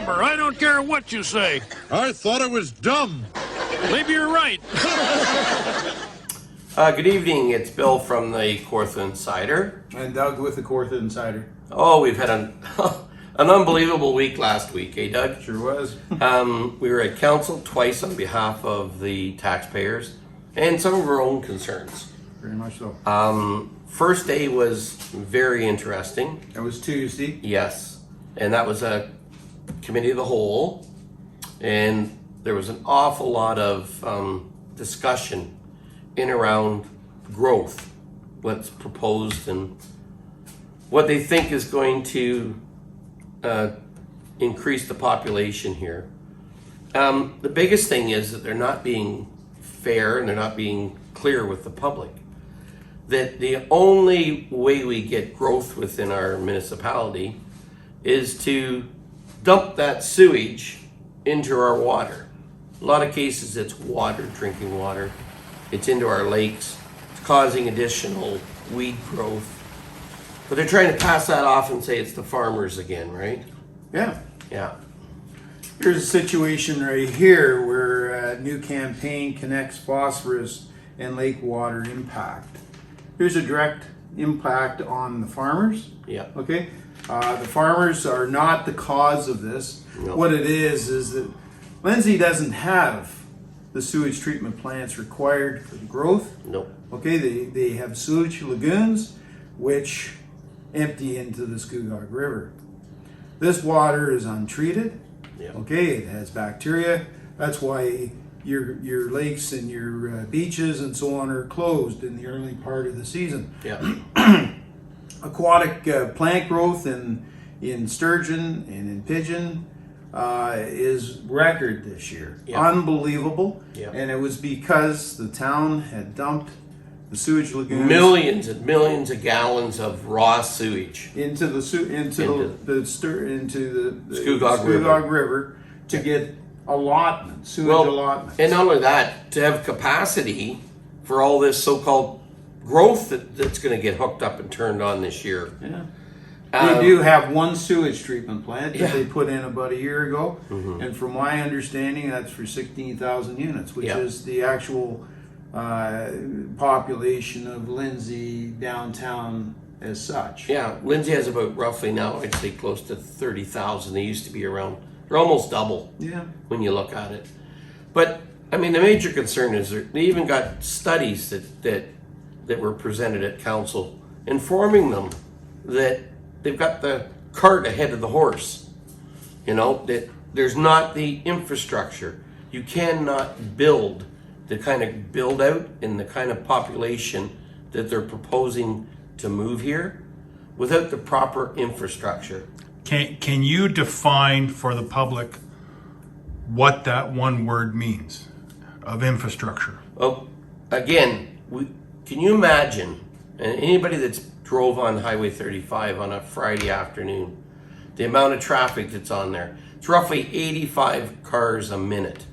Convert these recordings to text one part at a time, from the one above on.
number. I don't care what you say. I thought it was dumb. Maybe you're right. Good evening. It's Bill from the Kawartha Insider. And Doug with the Kawartha Insider. Oh, we've had an unbelievable week last week, eh, Doug? Sure was. We were at council twice on behalf of the taxpayers and some of our own concerns. Very much so. First day was very interesting. That was Tuesday. Yes. And that was a committee of the whole. And there was an awful lot of discussion in around growth, what's proposed and what they think is going to increase the population here. The biggest thing is that they're not being fair and they're not being clear with the public. That the only way we get growth within our municipality is to dump that sewage into our water. A lot of cases it's water, drinking water. It's into our lakes. It's causing additional weed growth. But they're trying to pass that off and say it's the farmers again, right? Yeah. Yeah. Here's a situation right here where a new campaign connects phosphorus and lake water impact. Here's a direct impact on the farmers. Yeah. Okay. The farmers are not the cause of this. No. What it is that Lindsay doesn't have the sewage treatment plants required for the growth. Nope. Okay, they have sewage lagoons which empty into the Scugog River. This water is untreated. Yeah. Okay, it has bacteria. That's why your lakes and your beaches and so on are closed in the early part of the season. Yeah. Aquatic plant growth in sturgeon and in pigeon is record this year. Yeah. Unbelievable. Yeah. And it was because the town had dumped the sewage lagoons Millions and millions of gallons of raw sewage. into the Scugog River to get allotment, sewage Well, allotment. and not only that, to have capacity for all this so-called growth that's going to get hooked up and turned on this year. Yeah. They do have one sewage treatment plant that Yeah. they put in about a year ago, Mm-hmm. and from my understanding, that's for 16,000 units, which Yeah. is the actual population of Lindsay downtown as such. Yeah, Lindsay has about roughly now, I'd say close to 30,000. They used to be around, they're almost double Yeah. when you look at it. But, I mean, the major concern is they even got studies that were presented at council informing them that they've got the cart ahead of the horse. You know, that there's not the infrastructure. You cannot build the kind of build out and the kind of population that they're proposing to move here without the proper infrastructure. Can you define for the public what that one word means of infrastructure? Well, again, can you imagine, and anybody that's drove on Highway 35 on a Friday afternoon, the amount of traffic that's on there? It's roughly 85 cars a minute.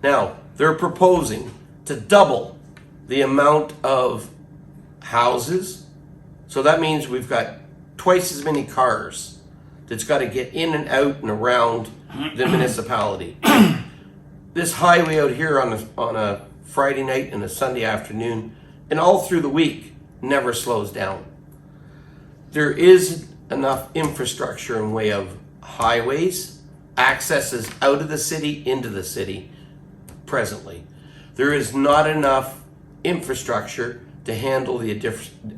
Now, they're proposing to double the amount of houses. So that means we've got twice as many cars that's got to get in and out and around the municipality. This highway out here on a Friday night and a Sunday afternoon and all through the week never slows down. There isn't enough infrastructure in way of highways, accesses out of the city, into the city presently. There is not enough infrastructure to handle the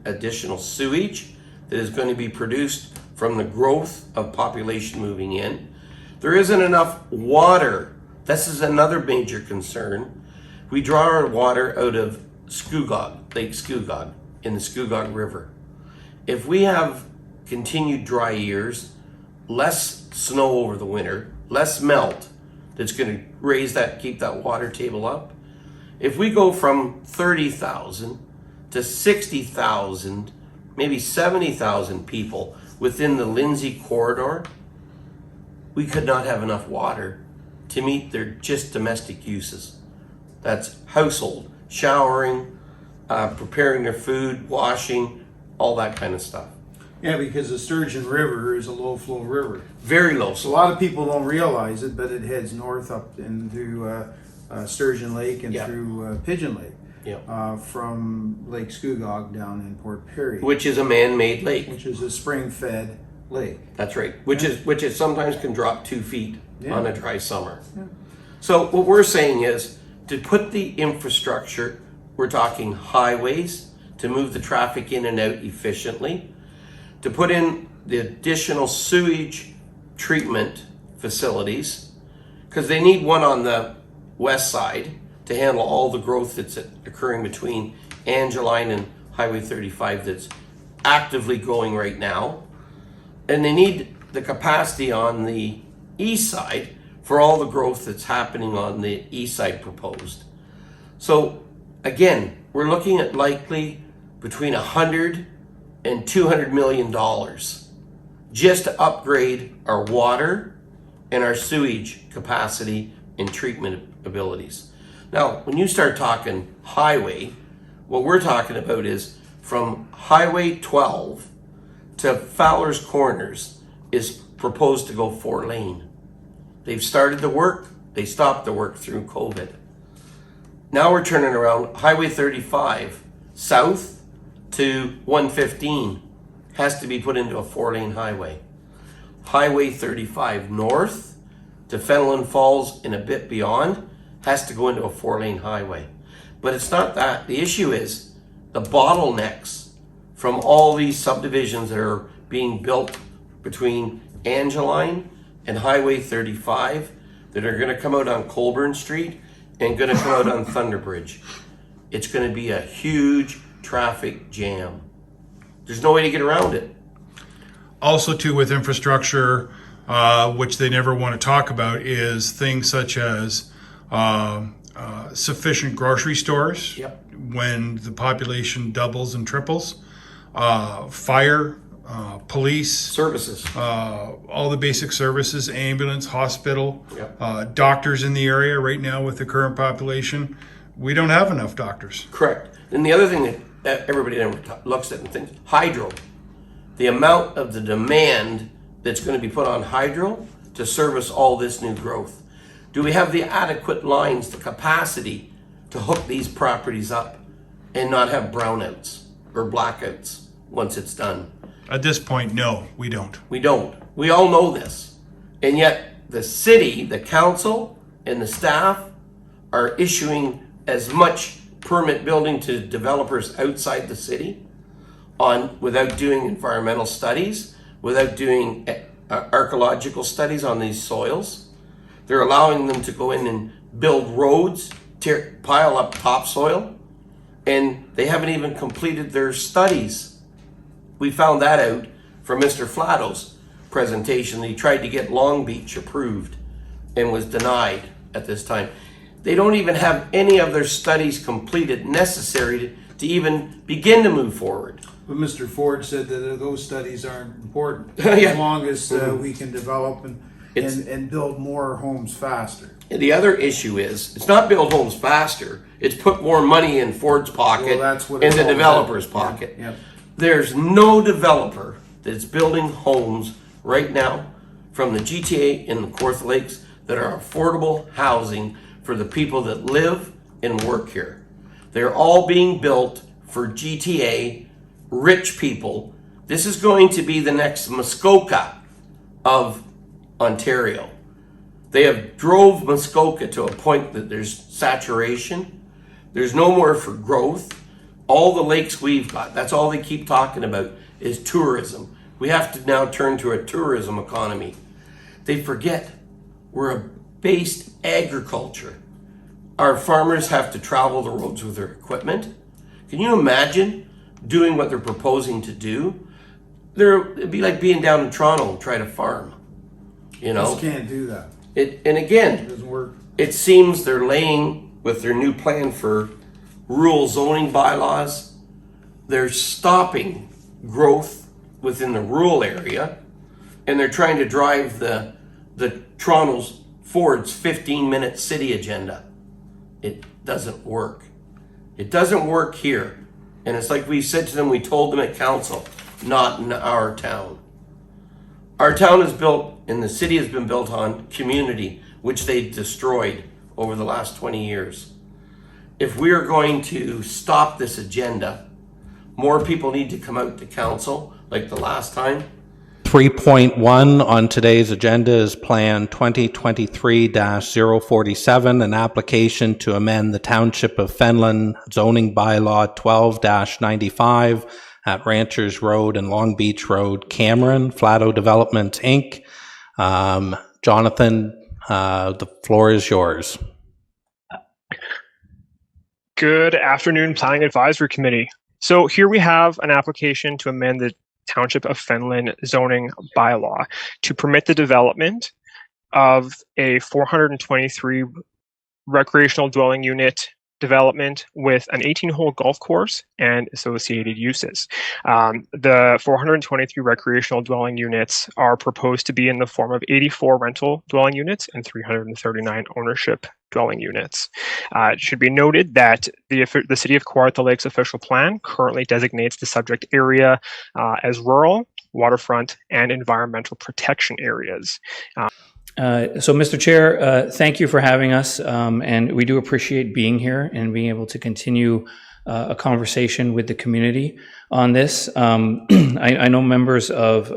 additional sewage that is going to be produced from the growth of population moving in. There isn't enough water. This is another major concern. We draw our water out of Scugog, Lake Scugog, in the Scugog River. If we have continued dry years, less snow over the winter, less melt, that's going to raise that, keep that water table up. If we go from 30,000 to 60,000, maybe 70,000 people within the Lindsay corridor, we could not have enough water to meet their just domestic uses. That's household, showering, preparing their food, washing, all that kind of stuff. Yeah, because the Sturgeon River is a low flow river. Very low. So a lot of people don't realize it, but it heads north up into Sturgeon Lake and Yeah. through Pigeon Lake. Yeah. From Lake Scugog down in Port Perry, Which is a man-made lake. which is a spring-fed lake. That's right. Which is sometimes can drop 2 feet Yeah. on a dry summer. So what we're saying is to put the infrastructure, we're talking highways to move the traffic in and out efficiently, to put in the additional sewage treatment facilities, because they need one on the west side to handle all the growth that's occurring between Angeline and Highway 35 that's actively growing right now. And they need the capacity on the east side for all the growth that's happening on the east side proposed. So again, we're looking at likely between $100 and $200 million just to upgrade our water and our sewage capacity and treatment abilities. Now, when you start talking highway, what we're talking about is from Highway 12 to Fowler's Corners is proposed to go 4-lane. They've started the work, they stopped the work through COVID. Now we're turning around, Highway 35 south to 115 has to be put into a 4-lane highway. Highway 35 north to Fenelon Falls and a bit beyond has to go into a 4-lane highway. But it's not that. The issue is the bottlenecks from all these subdivisions that are being built between Angeline and Highway 35 that are going to come out on Colburn Street and going to come out on Thunder Bridge. It's going to be a huge traffic jam. There's no way to get around it. Also, too, with infrastructure, which they never want to talk about, is things such as sufficient grocery stores Yep. when the population doubles and triples, fire, police, Services. all the basic services, ambulance, hospital, Yep. doctors in the area right now with the current population. We don't have enough doctors. Correct. And the other thing that everybody looks at and thinks, hydro. The amount of the demand that's going to be put on hydro to service all this new growth. Do we have the adequate lines, the capacity to hook these properties up and not have brownouts or blackouts once it's done? At this point, no, we don't. We don't. We all know this. And yet the city, the council, and the staff are issuing as much permit building to developers outside the city without doing environmental studies, without doing archaeological studies on these soils. They're allowing them to go in and build roads, pile up topsoil, and they haven't even completed their studies. We found that out from Mr. Flatto's presentation. He tried to get Long Beach approved and was denied at this time. They don't even have any of their studies completed necessary to even begin to move forward. But Mr. Ford said that those studies aren't important Yeah. as long as we can develop and build more homes faster. And the other issue is, it's not build homes faster, it's put more money in Ford's pocket Well, that's what and it's the all developer's about. pocket. Yeah. There's no developer that's building homes right now from the GTA and the Kawartha Lakes that are affordable housing for the people that live and work here. They're all being built for GTA, rich people. This is going to be the next Muskoka of Ontario. They have drove Muskoka to a point that there's saturation. There's no more for growth. All the lakes we've got, that's all they keep talking about is tourism. We have to now turn to a tourism economy. They forget we're a based agriculture. Our farmers have to travel the roads with their equipment. Can you imagine doing what they're proposing to do? It'd be like being down in Toronto and try to farm. You know, Just can't do that. and again, It doesn't work. it seems they're laying with their new plan for rural zoning bylaws. They're stopping growth within the rural area, and they're trying to drive the Toronto's Ford's 15-minute city agenda. It doesn't work. It doesn't work here. And it's like we said to them, we told them at council, not in our town. Our town is built, and the city has been built on community, which they destroyed over the last 20 years. If we are going to stop this agenda, more people need to come out to council like the last time. 3.1 on today's agenda is Plan 2023-047, an application to amend the Township of Fenland zoning bylaw 12-95 at Ranchers Road and Long Beach Road, Cameron, Flatto Development, Inc. Jonathan, the floor is yours. Good afternoon, Planning Advisory Committee. So here we have an application to amend the Township of Fenland zoning bylaw to permit the development of a 423 recreational dwelling unit development with an 18-hole golf course and associated uses. The 423 recreational dwelling units are proposed to be in the form of 84 rental dwelling units and 339 ownership dwelling units. It should be noted that the City of Kawartha Lake's official plan currently designates the subject area as rural, waterfront, and environmental protection areas. So, Mr. Chair, thank you for having us, and we do appreciate being here and being able to continue a conversation with the community on this. I know members of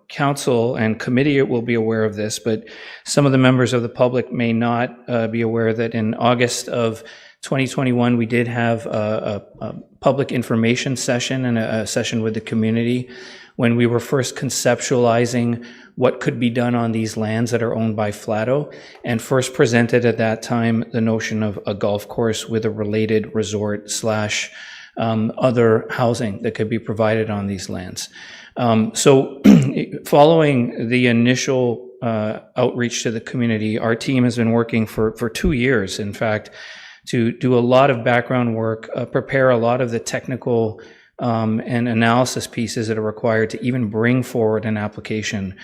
council and committee will be aware of this, but some of the members of the public may not be aware that in August of 2021, we did have a public information session and a session with the community when we were first conceptualizing what could be done on these lands that are owned by Flatto, and first presented at that time the notion of a golf course with a related resort slash other housing that could be provided on these lands. So following the initial outreach to the community, our team has been working for 2 years, in fact, to do a lot of background work, prepare a lot of the technical and analysis pieces that are required to even bring forward an application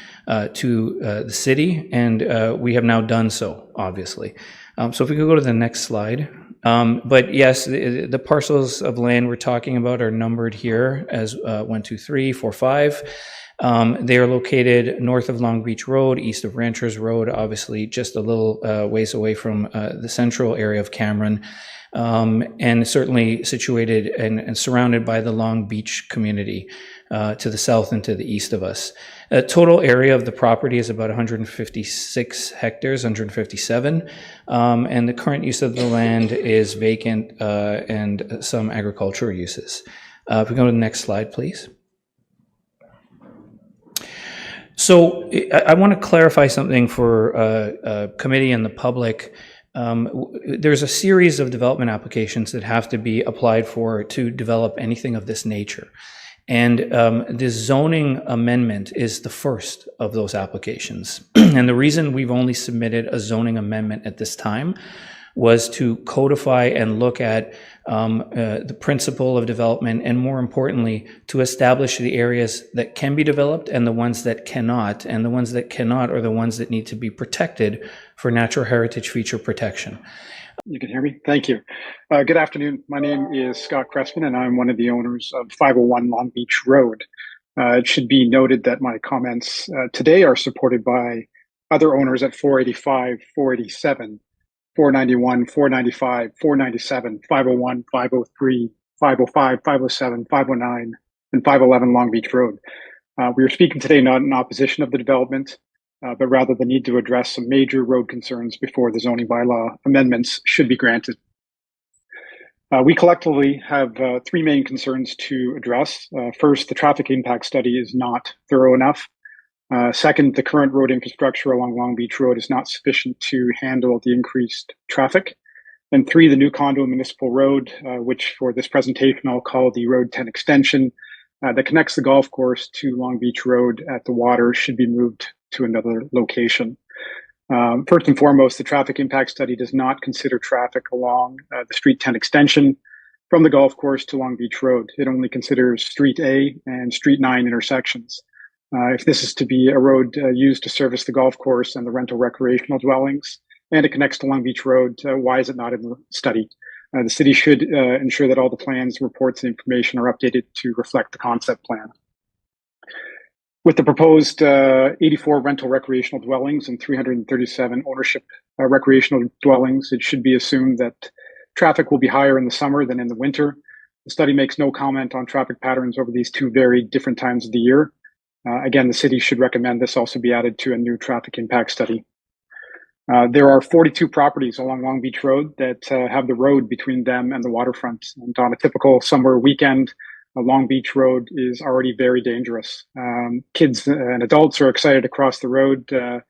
to the city, and we have now done so, obviously. So if we could go to the next slide. But yes, the parcels of land we're talking about are numbered here as 1, 2, 3, 4, 5. They are located north of Long Beach Road, east of Ranchers Road, obviously just a little ways away from the central area of Cameron. And certainly situated and surrounded by the Long Beach community to the south and to the east of us. The total area of the property is about 156 hectares, 157, and the current use of the land is vacant and some agricultural uses. If we go to the next slide, please. So I want to clarify something for committee and the public. There's a series of development applications that have to be applied for to develop anything of this nature. And the zoning amendment is the first of those applications. And the reason we've only submitted a zoning amendment at this time was to codify and look at the principle of development, and more importantly, to establish the areas that can be developed and the ones that cannot. And the ones that cannot are the ones that need to be protected for natural heritage feature protection. You can hear me? Thank you. Good afternoon. My name is Scott Crespin, and I'm one of the owners of 501 Long Beach Road. It should be noted that my comments today are supported by other owners at 485, 487, 491, 495, 497, 501, 503, 505, 507, 509, and 511 Long Beach Road. We are speaking today not in opposition of the development, but rather the need to address some major road concerns before the zoning bylaw amendments should be granted. We collectively have 3 main concerns to address. First, the traffic impact study is not thorough enough. Second, the current road infrastructure along Long Beach Road is not sufficient to handle the increased traffic. And 3, the new condo municipal road, which for this presentation I'll call the Road 10 extension, that connects the golf course to Long Beach Road at the water, should be moved to another location. First and foremost, the traffic impact study does not consider traffic along the Street 10 extension from the golf course to Long Beach Road. It only considers Street A and Street 9 intersections. If this is to be a road used to service the golf course and the rental recreational dwellings, and it connects to Long Beach Road, why is it not in the study? The city should ensure that all the plans, reports, and information are updated to reflect the concept plan. With the proposed 84 rental recreational dwellings and 337 ownership recreational dwellings, it should be assumed that traffic will be higher in the summer than in the winter. The study makes no comment on traffic patterns over these two very different times of the year. Again, the city should recommend this also be added to a new traffic impact study. There are 42 properties along Long Beach Road that have the road between them and the waterfront. And on a typical summer weekend, Long Beach Road is already very dangerous. Kids and adults are excited to cross the road to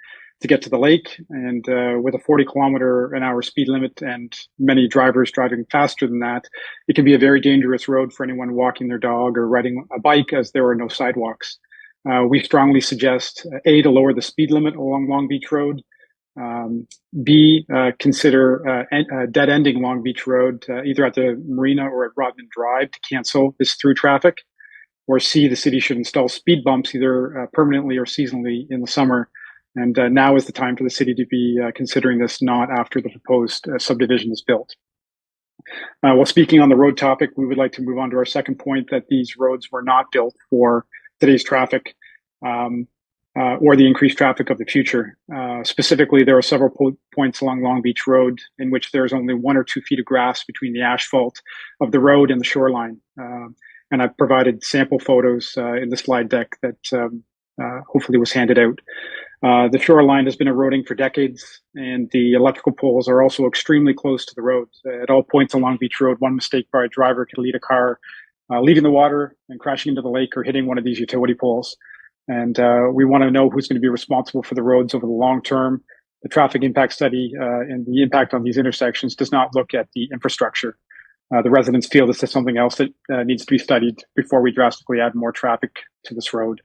get to the lake. And with a 40-kilometer-an-hour speed limit and many drivers driving faster than that, it can be a very dangerous road for anyone walking their dog or riding a bike, as there are no sidewalks. We strongly suggest A, to lower the speed limit along Long Beach Road, B, consider dead-ending Long Beach Road either at the marina or at Rodman Drive to cancel this through traffic, or C, the city should install speed bumps either permanently or seasonally in the summer. And now is the time for the city to be considering this, not after the proposed subdivision is built. While speaking on the road topic, we would like to move on to our second point, that these roads were not built for today's traffic or the increased traffic of the future. Specifically, there are several points along Long Beach Road in which there's only 1 or 2 feet of grass between the asphalt of the road and the shoreline. And I've provided sample photos in the slide deck that hopefully was handed out. The shoreline has been eroding for decades, and the electrical poles are also extremely close to the road. At all points along Beach Road, one mistake by a driver could lead a car leaving the water and crashing into the lake or hitting one of these utility poles. And we want to know who's going to be responsible for the roads over the long term. The traffic impact study and the impact on these intersections does not look at the infrastructure. The residents feel this is something else that needs to be studied before we drastically add more traffic to this road.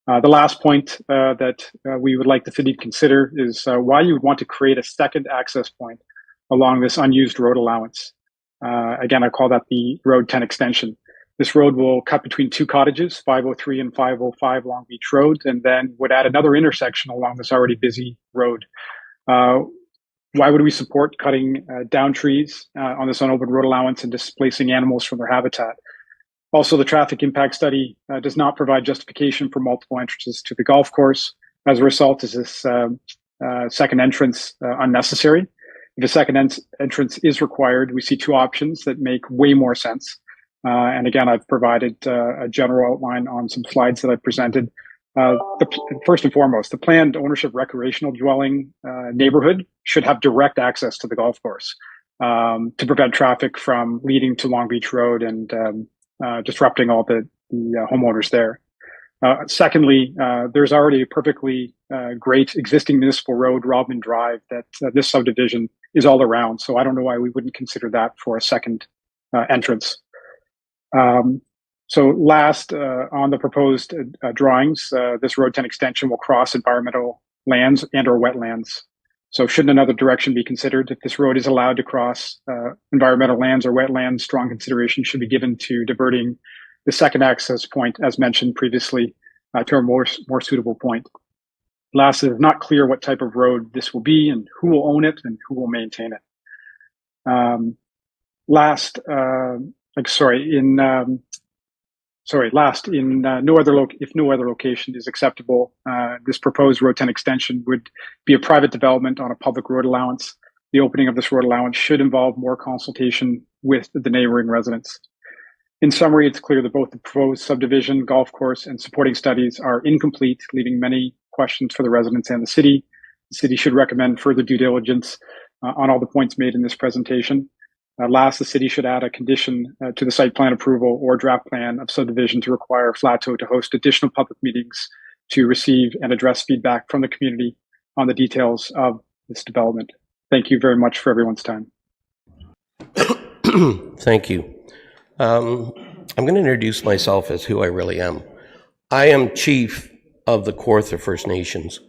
The last point that we would like the city to consider is why you would want to create a second access point along this unused road allowance. Again, I call that the Road 10 extension. This road will cut between 2 cottages, 503 and 505 Long Beach Road, and then would add another intersection along this already busy road. Why would we support cutting down trees on this unopened road allowance and displacing animals from their habitat? Also, the traffic impact study does not provide justification for multiple entrances to the golf course. As a result, is this second entrance unnecessary? If a second entrance is required, we see 2 options that make way more sense. And again, I've provided a general outline on some slides that I presented. First and foremost, the planned ownership recreational dwelling neighborhood should have direct access to the golf course to prevent traffic from leading to Long Beach Road and disrupting all the homeowners there. Secondly, there's already a perfectly great existing municipal road, Rodman Drive, that this subdivision is all around. So I don't know why we wouldn't consider that for a second entrance. So last, on the proposed drawings, this Road 10 extension will cross environmental lands and or wetlands. So shouldn't another direction be considered? If this road is allowed to cross environmental lands or wetlands, strong consideration should be given to diverting the second access point, as mentioned previously, to a more suitable point. Last, it is not clear what type of road this will be and who will own it and who will maintain it. Last, if no other location is acceptable, this proposed Road 10 extension would be a private development on a public road allowance. The opening of this road allowance should involve more consultation with the neighboring residents. In summary, it's clear that both the proposed subdivision, golf course, and supporting studies are incomplete, leaving many questions for the residents and the city. The city should recommend further due diligence on all the points made in this presentation. Last, the city should add a condition to the site plan approval or draft plan of subdivision to require Flato to host additional public meetings to receive and address feedback from the community on the details of this development. Thank you very much for everyone's time. Thank you. I'm going to introduce myself as who I really am. I am chief of the Kawartha First Nations.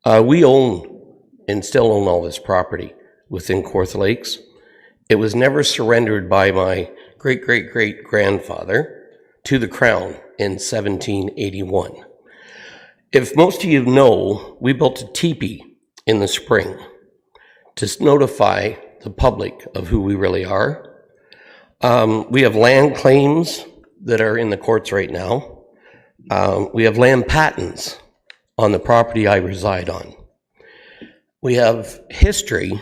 We own and still own all this property within Kawartha Lakes. It was never surrendered by my great-great-great-grandfather to the Crown in 1781. If most of you know, we built a teepee in the spring to notify the public of who we really are. We have land claims that are in the courts right now We have land patents on the property I reside on. We have history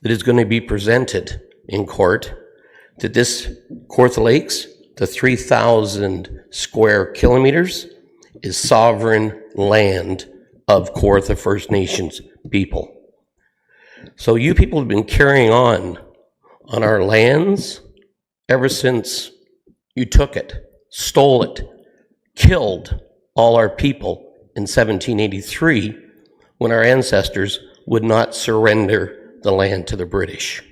that is going to be presented in court that this Kawartha Lakes, the 3,000 square kilometers, is sovereign land of Kawartha First Nations people. So you people have been carrying on our lands ever since you took it, stole it, killed all our people in 1783 when our ancestors would not surrender the land to the British.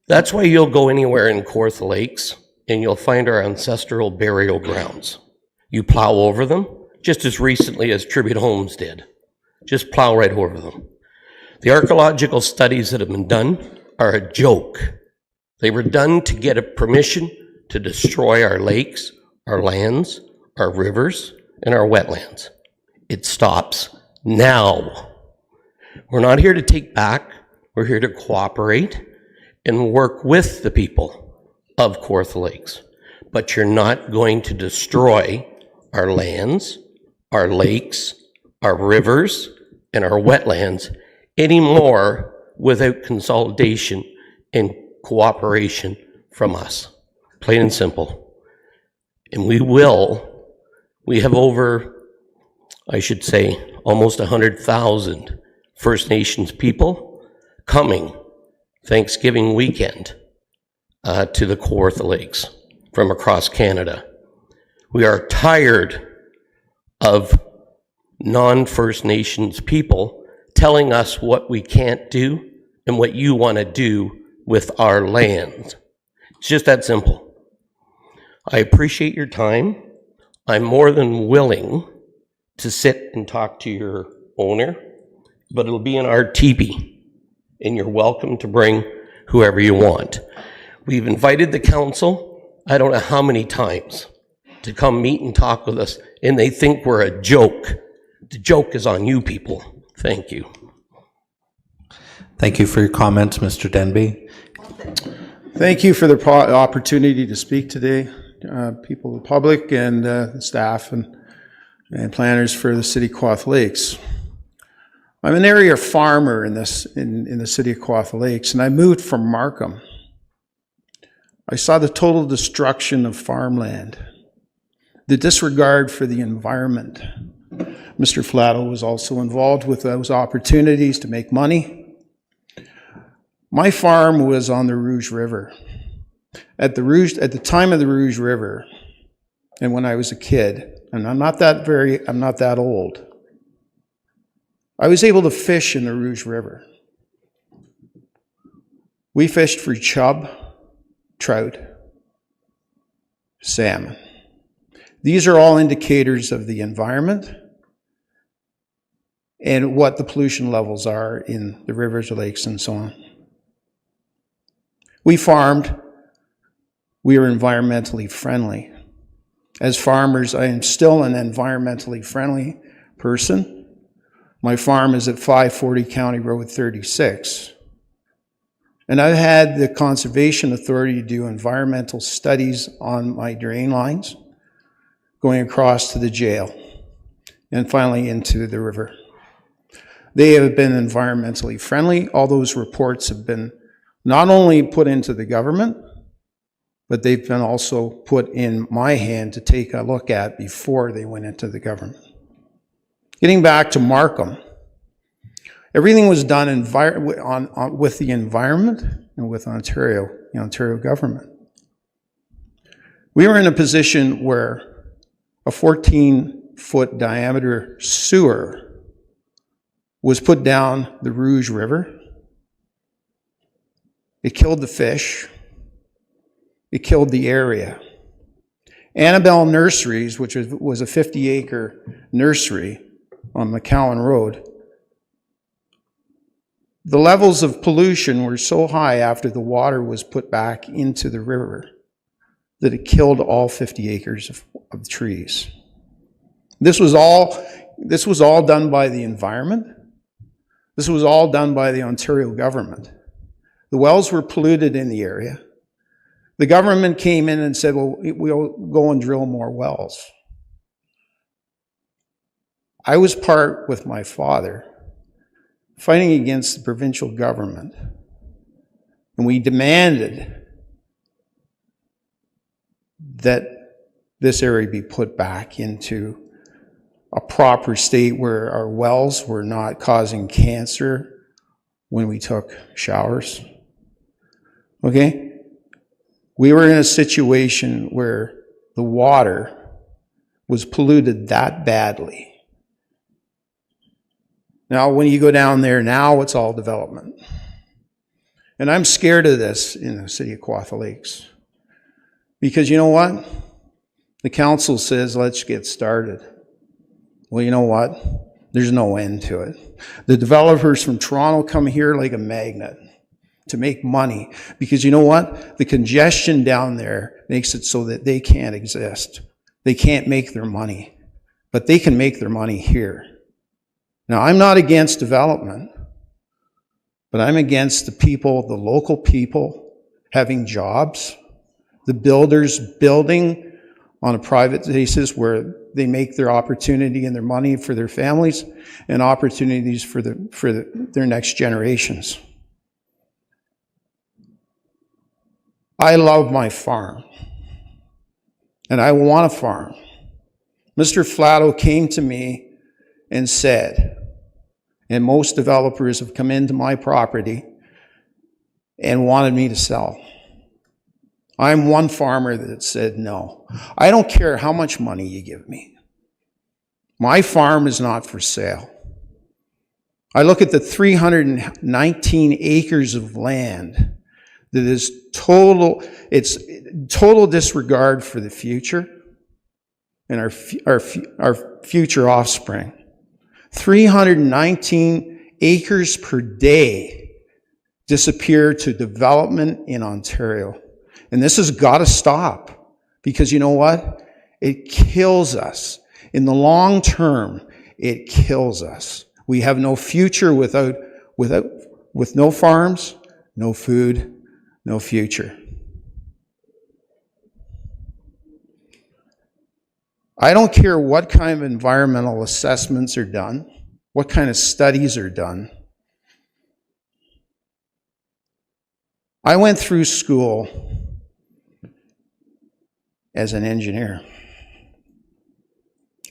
That's why you'll go anywhere in Kawartha Lakes and you'll find our ancestral burial grounds. You plow over them, just as recently as Tribute Homes did. Just plow right over them. The archaeological studies that have been done are a joke. They were done to get a permission to destroy our lakes, our lands, our rivers, and our wetlands. It stops now. We're not here to take back. We're here to cooperate and work with the people of Kawartha Lakes. But you're not going to destroy our lands, our lakes, our rivers, and our wetlands anymore without consolidation and cooperation from us. Plain and simple. And we have over, I should say, almost 100,000 First Nations people coming Thanksgiving weekend to the Kawartha Lakes from across Canada. We are tired of non-First Nations people telling us what we can't do and what you want to do with our land. It's just that simple. I appreciate your time. I'm more than willing to sit and talk to your owner, but it'll be in our teepee, and you're welcome to bring whoever you want. We've invited the council, I don't know how many times, to come meet and talk with us, and they think we're a joke. The joke is on you people. Thank you. Thank you for your comments, Mr. Denby. Thank you for the opportunity to speak today, people, the public, and the staff and planners for the City of Kawartha Lakes. I'm an area farmer in the City of Kawartha Lakes, and I moved from Markham. I saw the total destruction of farmland, the disregard for the environment. Mr. Flatto was also involved with those opportunities to make money. My farm was on the Rouge River. At the time of the Rouge River, and when I was a kid, and I'm not that old, I was able to fish in the Rouge River. We fished for chub, trout, salmon. These are all indicators of the environment and what the pollution levels are in the rivers, lakes, and so on. We farmed. We were environmentally friendly. As farmers, I am still an environmentally friendly person. My farm is at 540 County Road 36. And I've had the Conservation Authority to do environmental studies on my drain lines, going across to the jail, and finally into the river. They have been environmentally friendly. All those reports have been not only put into the government, but they've been also put in my hand to take a look at before they went into the government. Getting back to Markham, everything was done with the environment and with Ontario, the Ontario government. We were in a position where a 14-foot diameter sewer was put down the Rouge River. It killed the fish. It killed the area. Annabelle Nurseries, which was a 50-acre nursery on McCowan Road, the levels of pollution were so high after the water was put back into the river that it killed all 50 acres of trees. This was all done by the environment. This was all done by the Ontario government. The wells were polluted in the area. The government came in and said, well, we'll go and drill more wells. I was part with my father fighting against the provincial government, and we demanded that this area be put back into a proper state where our wells were not causing cancer when we took showers. Okay? We were in a situation where the water was polluted that badly. Now, when you go down there now, it's all development. And I'm scared of this in the city of Kawartha Lakes. Because you know what? The council says, let's get started. Well, you know what? There's no end to it. The developers from Toronto come here like a magnet to make money. Because you know what? The congestion down there makes it so that they can't exist. They can't make their money. But they can make their money here. Now, I'm not against development, but I'm against the people, the local people, having jobs, the builders building on a private basis where they make their opportunity and their money for their families and opportunities for their next generations. I love my farm, and I want a farm. Mr. Flatto came to me and said, and most developers have come into my property and wanted me to sell. I'm one farmer that said no. I don't care how much money you give me. My farm is not for sale. I look at the 319 acres of land that is it's total disregard for the future and our future offspring. 319 acres per day disappear to development in Ontario. And this has got to stop, because you know what? It kills us. In the long term, it kills us. We have no future with no farms, no food, no future. I don't care what kind of environmental assessments are done, what kind of studies are done. I went through school as an engineer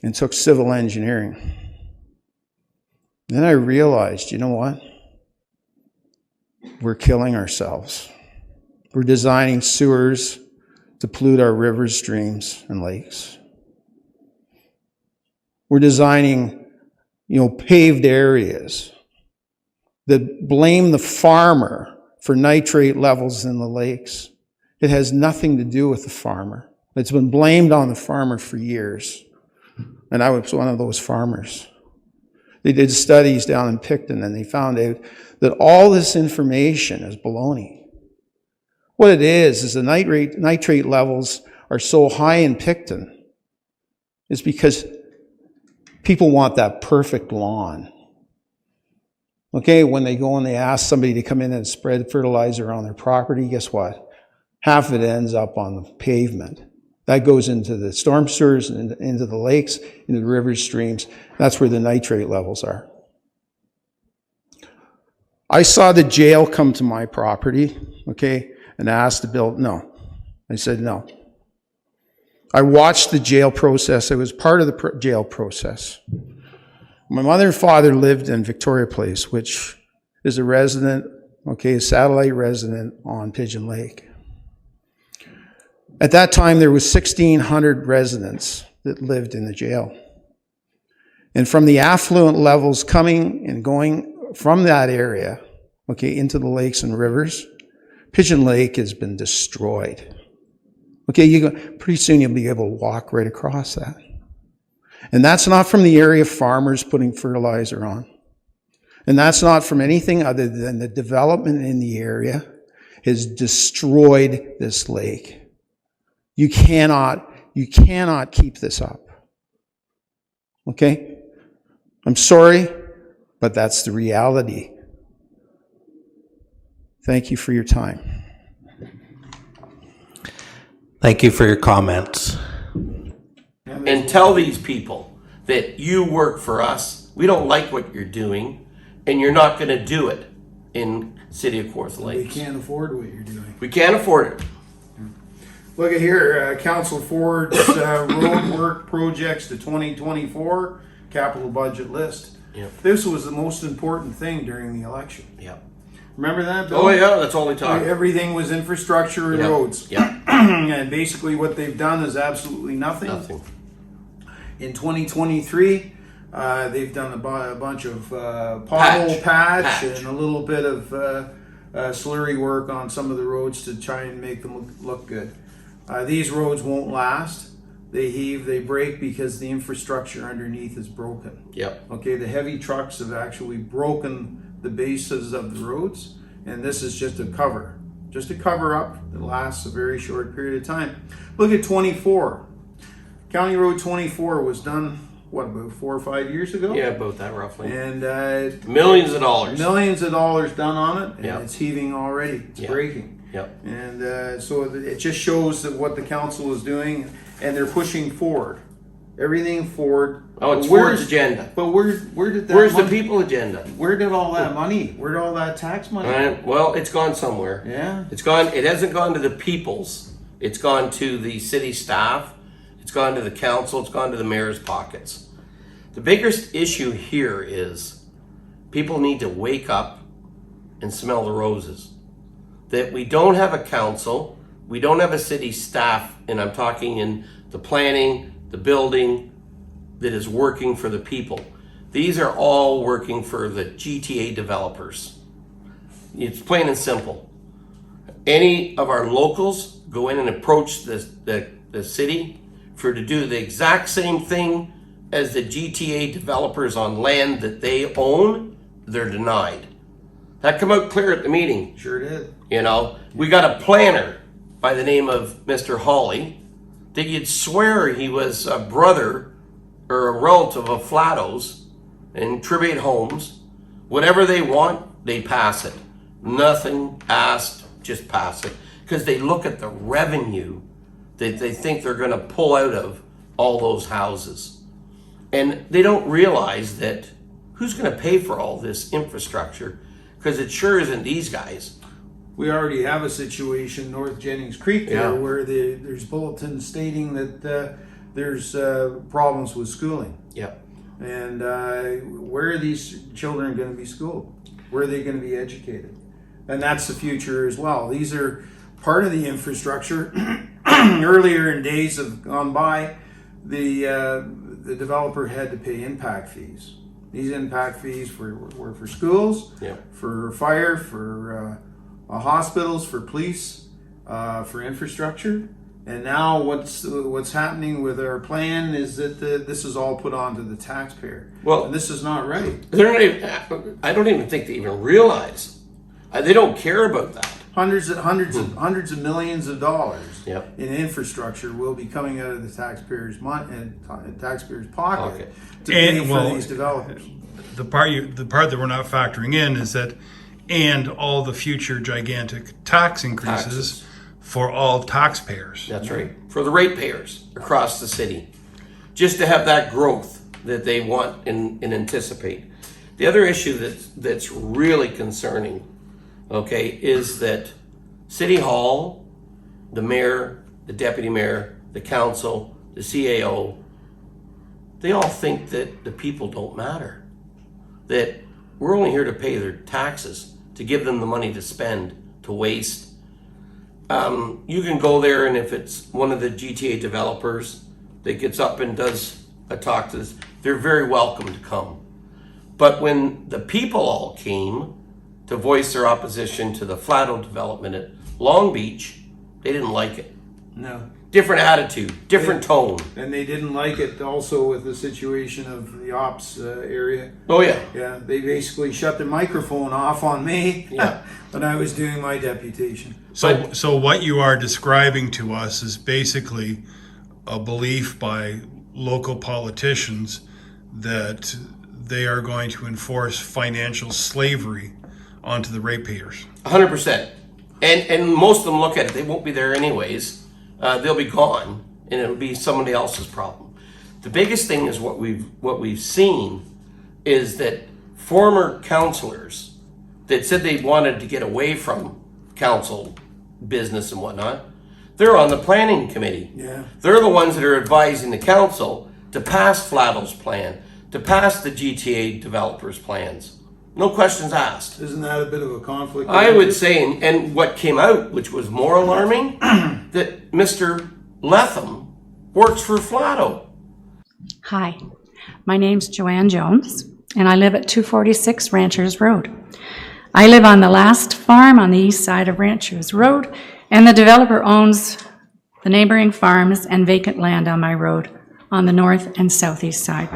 and took civil engineering. Then I realized, you know what? We're killing ourselves. We're designing sewers to pollute our rivers, streams, and lakes. We're designing, paved areas that blame the farmer for nitrate levels in the lakes. It has nothing to do with the farmer. It's been blamed on the farmer for years. And I was one of those farmers. They did studies down in Picton, and they found out that all this information is baloney. What it is the nitrate levels are so high in Picton is because people want that perfect lawn. Okay, when they go and they ask somebody to come in and spread fertilizer on their property, guess what? Half of it ends up on the pavement. That goes into the storm sewers, and into the lakes, into the rivers, streams. That's where the nitrate levels are. I saw the jail come to my property, okay, and asked to build. No. I said no. I watched the jail process. I was part of the jail process. My mother and father lived in Victoria Place, which is a satellite resident on Pigeon Lake. At that time, there was 1,600 residents that lived in the jail. And from the affluent levels coming and going from that area, into the lakes and rivers, Pigeon Lake has been destroyed. Pretty soon you'll be able to walk right across that. And that's not from the area farmers putting fertilizer on. And that's not from anything other than the development in the area has destroyed this lake. You cannot keep this up. Okay? I'm sorry, but that's the reality. Thank you for your time. Thank you for your comments. And tell these people that you work for us. We don't like what you're doing, and you're not going to do it in City of Kawartha We Lakes. can't afford what you're doing. We can't afford it. Look at here, Council Ford's road work projects to 2024 capital budget list. Yep. This was the most important thing during the election. Yep. Remember that, Bill? Oh yeah, that's all they talk. Everything was infrastructure and Yep. roads. Yeah. And basically what they've done is absolutely nothing. Nothing. In 2023, they've done a bunch of pothole patch and a little bit of slurry work on some of the roads to try and make them look good. These roads won't last. They heave, they break because the infrastructure underneath is broken. Yep. Okay, the heavy trucks have actually broken the bases of the roads, and this is just a cover up that lasts a very short period of time. Look at 24. County Road 24 was done, what, about 4 or 5 years ago? Yeah, about that roughly. And Millions of dollars. millions of dollars done on it, and Yep. it's heaving already. It's Yep. breaking. Yep. And so it just shows that what the council is doing, and they're pushing forward. Everything forward. Oh, it's But where's- Ford's agenda. But where did that Where's the money, people agenda? where did all that money, where did all that tax money go? Well, it's gone somewhere. Yeah. It's gone. It hasn't gone to the peoples. It's gone to the city staff. It's gone to the council. It's gone to the mayor's pockets. The biggest issue here is people need to wake up and smell the roses. That we don't have a council, we don't have a city staff, and I'm talking in the planning, the building, that is working for the people. These are all working for the GTA developers. It's plain and simple. Any of our locals go in and approach the city to do the exact same thing as the GTA developers on land that they own, they're denied. That came out clear at the meeting. Sure did. You know, we got a planner by the name of Mr. Hawley that you'd swear he was a brother or a relative of Flatto's and Tribute Homes. Whatever they want, they pass it. Nothing asked, just pass it. Because they look at the revenue that they think they're going to pull out of all those houses. And they don't realize that who's going to pay for all this infrastructure? Because it sure isn't these guys. We already have a situation North Jennings Creek there Yeah. where there's bulletins stating that there's problems with schooling. Yep. And where are these children going to be schooled? Where are they going to be educated? And that's the future as well. These are part of the infrastructure. Earlier in days have gone by, the developer had to pay impact fees. These impact fees were for schools, Yep. for fire, for hospitals, for police, for infrastructure. And now what's happening with our plan is that this is all put onto the taxpayer. Well- and this is not right. They're not even, I don't even think they even realize. They don't care about that. Hundreds of millions of dollars Yep. in infrastructure will be coming out of the taxpayers' pocket to pay And, for well, these developers. The part that we're not factoring in is that, and all the future gigantic tax increases Taxes. for all taxpayers. That's right. For the ratepayers across the city. Just to have that growth that they want and anticipate. The other issue that's really concerning, okay, is that City Hall, the mayor, the deputy mayor, the council, the CAO, they all think that the people don't matter. That we're only here to pay their taxes, to give them the money to spend, to waste. You can go there, and if it's one of the GTA developers that gets up and does a talk to this, they're very welcome to come. But when the people all came to voice their opposition to the Flatto development at Long Beach, they didn't like it. No. Different attitude, different tone. And they didn't like it also with the situation of the ops area. Oh yeah. Yeah, they basically shut the microphone off on me Yeah. when I was doing my deputation. So what you are describing to us is basically a belief by local politicians that they are going to enforce financial slavery onto the ratepayers. 100%. And most of them look at it, they won't be there anyways. They'll be gone, and it'll be somebody else's problem. The biggest thing is what we've seen is that former councillors that said they wanted to get away from council business and whatnot, they're on the planning committee. Yeah. They're the ones that are advising the council to pass Flatto's plan, to pass the GTA developers' plans. No questions asked. Isn't that a bit of a conflict? I would say, and what came out, which was more alarming, that Mr. Letham works for Flatto. Hi, my name's Joanne Jones, and I live at 246 Ranchers Road. I live on the last farm on the east side of Ranchers Road, and the developer owns the neighboring farms and vacant land on my road on the north and southeast side.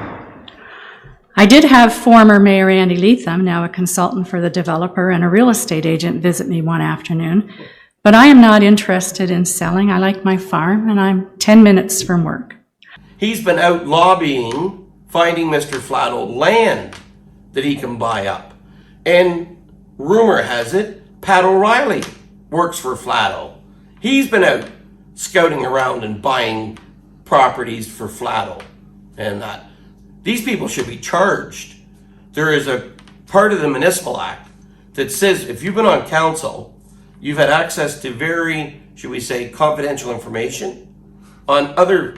I did have former Mayor Andy Letham, now a consultant for the developer and a real estate agent, visit me one afternoon, but I am not interested in selling. I like my farm, and I'm 10 minutes from work. He's been out lobbying, finding Mr. Flatto land that he can buy up. And rumor has it, Pat O'Reilly works for Flatto. He's been out scouting around and buying properties for Flatto and that. These people should be charged. There is a part of the Municipal Act that says if you've been on council, you've had access to very, should we say, confidential information on other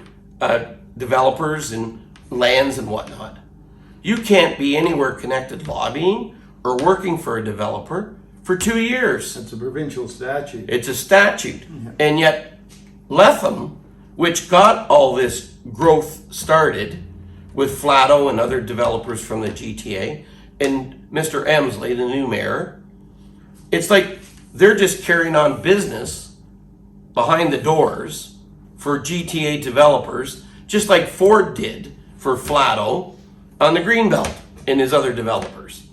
developers and lands and whatnot. You can't be anywhere connected lobbying or working for a developer for 2 years. It's a provincial statute. It's a statute. And yet Letham, which got all this growth started with Flatto and other developers from the GTA, and Mr. Emsley, the new mayor, it's like they're just carrying on business behind the doors for GTA developers, just like Ford did for Flatto on the Greenbelt and his other developers.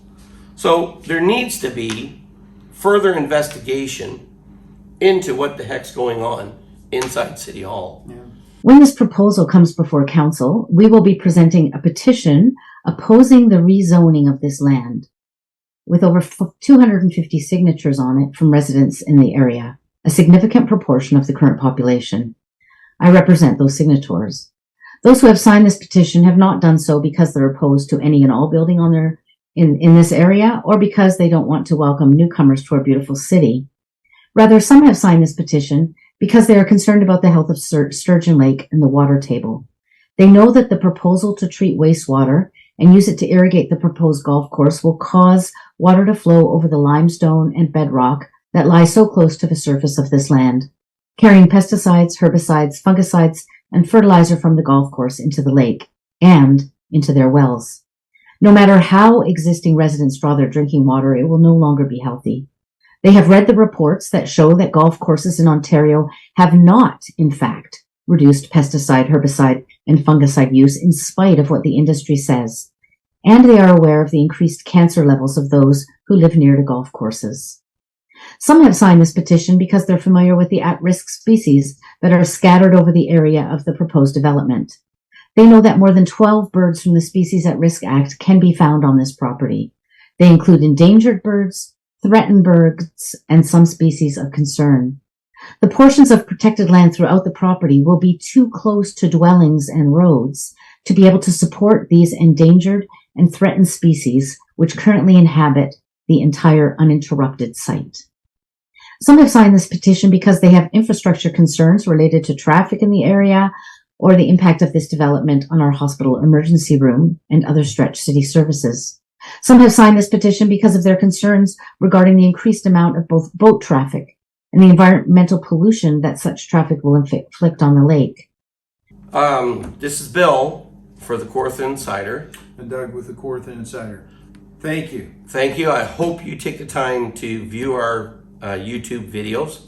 So there needs to be further investigation into what the heck's going on inside City Hall. Yeah. When this proposal comes before council, we will be presenting a petition opposing the rezoning of this land with over 250 signatures on it from residents in the area, a significant proportion of the current population. I represent those signatories. Those who have signed this petition have not done so because they're opposed to any and all building on their in this area or because they don't want to welcome newcomers to our beautiful city. Rather, some have signed this petition because they are concerned about the health of Sturgeon Lake and the water table. They know that the proposal to treat wastewater and use it to irrigate the proposed golf course will cause water to flow over the limestone and bedrock that lie so close to the surface of this land, carrying pesticides, herbicides, fungicides, and fertilizer from the golf course into the lake and into their wells. No matter how existing residents draw their drinking water, it will no longer be healthy. They have read the reports that show that golf courses in Ontario have not, in fact, reduced pesticide, herbicide, and fungicide use in spite of what the industry says. And they are aware of the increased cancer levels of those who live near to golf courses. Some have signed this petition because they're familiar with the at-risk species that are scattered over the area of the proposed development. They know that more than 12 birds from the Species at Risk Act can be found on this property. They include endangered birds, threatened birds, and some species of concern. The portions of protected land throughout the property will be too close to dwellings and roads to be able to support these endangered and threatened species which currently inhabit the entire uninterrupted site. Some have signed this petition because they have infrastructure concerns related to traffic in the area or the impact of this development on our hospital emergency room and other stretch city services. Some have signed this petition because of their concerns regarding the increased amount of both boat traffic and the environmental pollution that such traffic will inflict on the lake. This is Bill for the Kawartha Insider. And Doug with the Kawartha Insider. Thank you. Thank you. I hope you take the time to view our YouTube videos.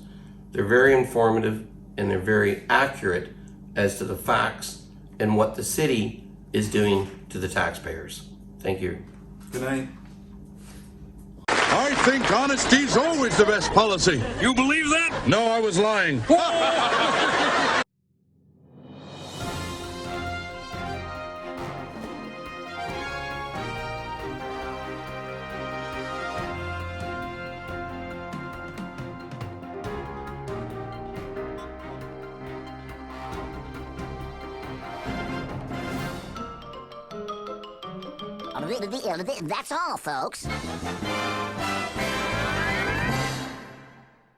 They're very informative and they're very accurate as to the facts and what the city is doing to the taxpayers. Thank you. Good night. I think honesty's always the best policy. You believe that? No, I was lying. That's all, folks.